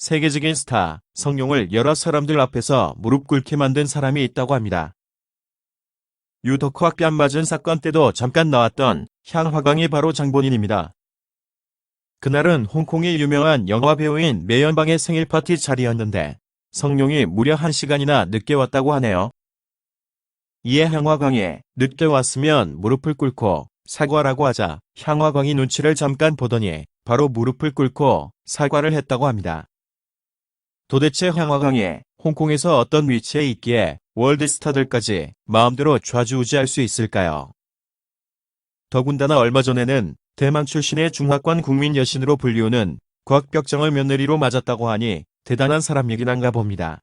세계적인 스타, 성룡을 여러 사람들 앞에서 무릎 꿇게 만든 사람이 있다고 합니다. 유 덕후와 뺨 맞은 사건 때도 잠깐 나왔던 향화광이 바로 장본인입니다. 그날은 홍콩의 유명한 영화 배우인 매연방의 생일 파티 자리였는데 성룡이 무려 1시간이나 늦게 왔다고 하네요. 이에 향화광이 늦게 왔으면 무릎을 꿇고 사과라고 하자 향화광이 눈치를 잠깐 보더니 바로 무릎을 꿇고 사과를 했다고 합니다. 도대체 향화광이 홍콩에서 어떤 위치에 있기에 월드스타들까지 마음대로 좌지우지할 수 있을까요? 더군다나 얼마 전에는 대만 출신의 중화권 국민 여신으로 불리우는 곽벽정을 며느리로 맞았다고 하니 대단한 사람 얘기란가 봅니다.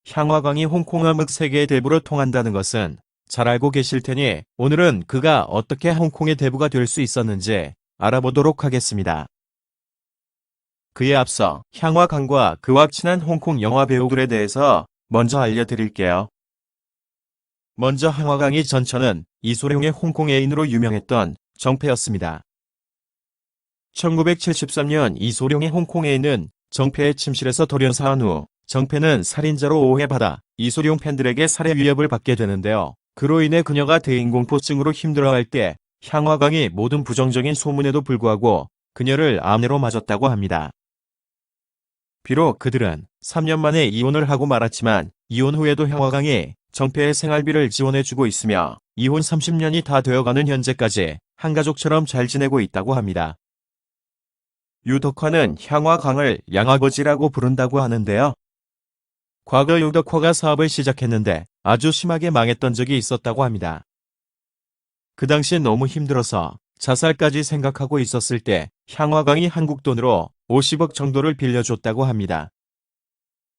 향화광이 홍콩 암흑 세계의 대부로 통한다는 것은 잘 알고 계실 테니 오늘은 그가 어떻게 홍콩의 대부가 될 수 있었는지 알아보도록 하겠습니다. 그에 앞서 향화광과 그와 친한 홍콩 영화 배우들에 대해서 먼저 알려드릴게요. 먼저 향화광이 전처는 이소룡의 홍콩 애인으로 유명했던 정패였습니다. 1973년 이소룡의 홍콩 애인은 정패의 침실에서 돌연사한 후 정패는 살인자로 오해받아 이소룡 팬들에게 살해 위협을 받게 되는데요. 그로 인해 그녀가 대인공포증으로 힘들어할 때 향화광이 모든 부정적인 소문에도 불구하고 그녀를 아내로 맞았다고 합니다. 비록 그들은 3년 만에 이혼을 하고 말았지만 이혼 후에도 향화광이 정패의 생활비를 지원해주고 있으며 이혼 30년이 다 되어가는 현재까지 한가족처럼 잘 지내고 있다고 합니다. 유 덕화는 향화광을 양아버지라고 부른다고 하는데요. 과거 유 덕화가 사업을 시작했는데 아주 심하게 망했던 적이 있었다고 합니다. 그 당시 너무 힘들어서 자살까지 생각하고 있었을 때 향화광이 한국 돈으로 50억 정도를 빌려줬다고 합니다.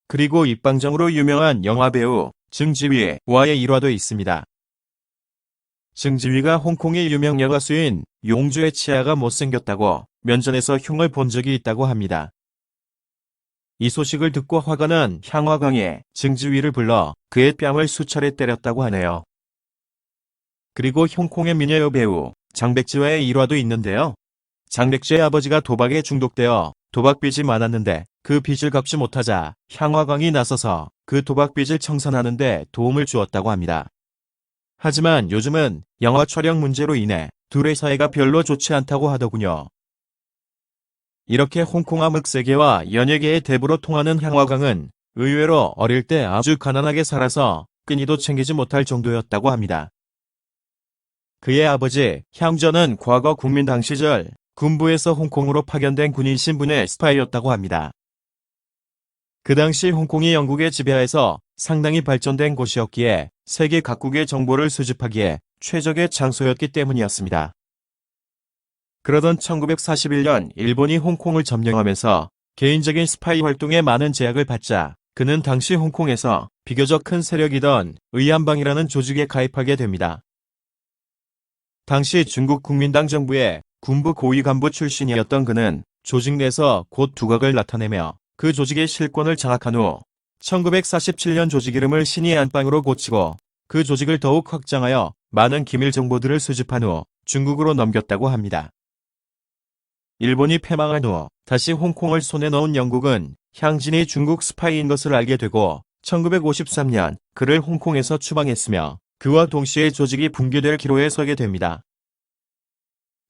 그리고 입방정으로 유명한 영화배우 증지위와의 일화도 있습니다. 증지위가 홍콩의 유명 여가수인 용주의 치아가 못생겼다고 면전에서 흉을 본 적이 있다고 합니다. 이 소식을 듣고 화가 난 향화광이 증지위를 불러 그의 뺨을 수차례 때렸다고 하네요. 그리고 홍콩의 미녀 여배우 장백지와의 일화도 있는데요. 장백지의 아버지가 도박에 중독되어 도박빚이 많았는데 그 빚을 갚지 못하자 향화광이 나서서 그 도박빚을 청산하는 데 도움을 주었다고 합니다. 하지만 요즘은 영화 촬영 문제로 인해 둘의 사이가 별로 좋지 않다고 하더군요. 이렇게 홍콩 암흑세계와 연예계의 대부로 통하는 향화광은 의외로 어릴 때 아주 가난하게 살아서 끈이도 챙기지 못할 정도였다고 합니다. 그의 아버지 향전은 과거 국민당 시절 군부에서 홍콩으로 파견된 군인 신분의 스파이였다고 합니다. 그 당시 홍콩이 영국의 지배하에서 상당히 발전된 곳이었기에 세계 각국의 정보를 수집하기에 최적의 장소였기 때문이었습니다. 그러던 1941년 일본이 홍콩을 점령하면서 개인적인 스파이 활동에 많은 제약을 받자 그는 당시 홍콩에서 비교적 큰 세력이던 의한방이라는 조직에 가입하게 됩니다. 당시 중국 국민당 정부의 군부 고위 간부 출신이었던 그는 조직 내에서 곧 두각을 나타내며 그 조직의 실권을 장악한 후 1947년 조직 이름을 신의 안방으로 고치고 그 조직을 더욱 확장하여 많은 기밀 정보들을 수집한 후 중국으로 넘겼다고 합니다. 일본이 패망한 후 다시 홍콩을 손에 넣은 영국은 향진이 중국 스파이인 것을 알게 되고 1953년 그를 홍콩에서 추방했으며 그와 동시에 조직이 붕괴될 기로에 서게 됩니다.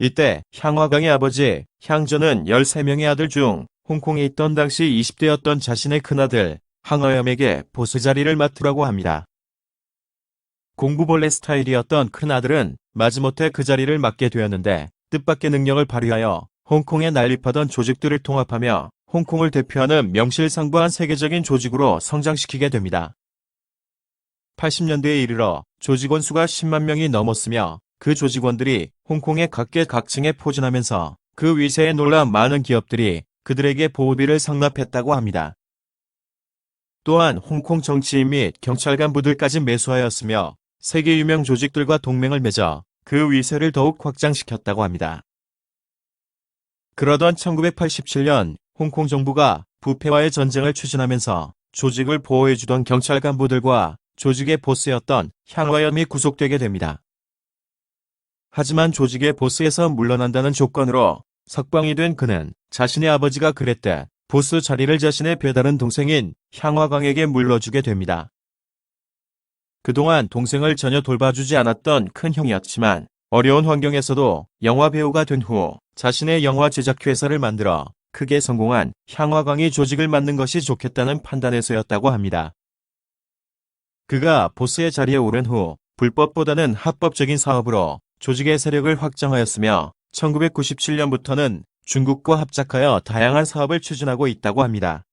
이때 향화광의 아버지 향전은 13명의 아들 중 홍콩에 있던 당시 20대였던 자신의 큰아들 항어염에게 보스 자리를 맡으라고 합니다. 공부벌레 스타일이었던 큰아들은 마지못해 그 자리를 맡게 되었는데 뜻밖의 능력을 발휘하여 홍콩에 난립하던 조직들을 통합하며 홍콩을 대표하는 명실상부한 세계적인 조직으로 성장시키게 됩니다. 80년대에 이르러 조직원 수가 10만 명이 넘었으며 그 조직원들이 홍콩의 각계각층에 포진하면서 그 위세에 놀라 많은 기업들이 그들에게 보호비를 상납했다고 합니다. 또한 홍콩 정치인 및 경찰 간부들까지 매수하였으며 세계 유명 조직들과 동맹을 맺어 그 위세를 더욱 확장시켰다고 합니다. 그러던 1987년 홍콩 정부가 부패와의 전쟁을 추진하면서 조직을 보호해주던 경찰 간부들과 조직의 보스였던 향화염이 구속되게 됩니다. 하지만 조직의 보스에서 물러난다는 조건으로 석방이 된 그는 자신의 아버지가 그랬듯 보스 자리를 자신의 배다른 동생인 향화강에게 물러주게 됩니다. 그동안 동생을 전혀 돌봐주지 않았던 큰 형이었지만 어려운 환경에서도 영화 배우가 된 후 자신의 영화 제작 회사를 만들어 크게 성공한 향화강이 조직을 맡는 것이 좋겠다는 판단에서였다고 합니다. 그가 보스의 자리에 오른 후 불법보다는 합법적인 사업으로 조직의 세력을 확장하였으며 1997년부터는 중국과 합작하여 다양한 사업을 추진하고 있다고 합니다.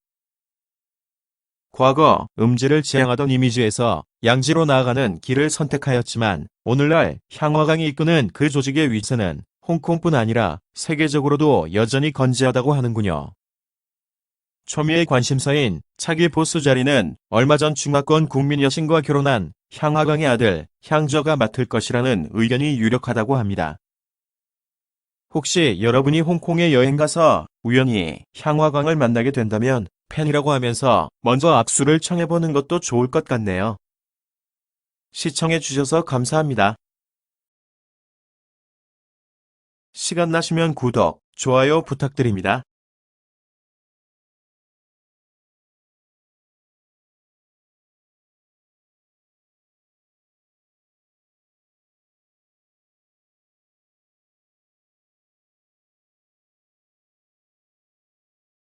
과거 음지를 지향하던 이미지에서 양지로 나아가는 길을 선택하였지만 오늘날 향화강이 이끄는 그 조직의 위세는 홍콩뿐 아니라 세계적으로도 여전히 건재하다고 하는군요. 초미의 관심사인 차기 보스 자리는 얼마 전 중화권 국민 여신과 결혼한 향화강의 아들 향저가 맡을 것이라는 의견이 유력하다고 합니다. 혹시 여러분이 홍콩에 여행가서 우연히 향화강을 만나게 된다면 팬이라고 하면서 먼저 악수를 청해보는 것도 좋을 것 같네요. 시청해주셔서 감사합니다. 시간 나시면 구독, 좋아요 부탁드립니다.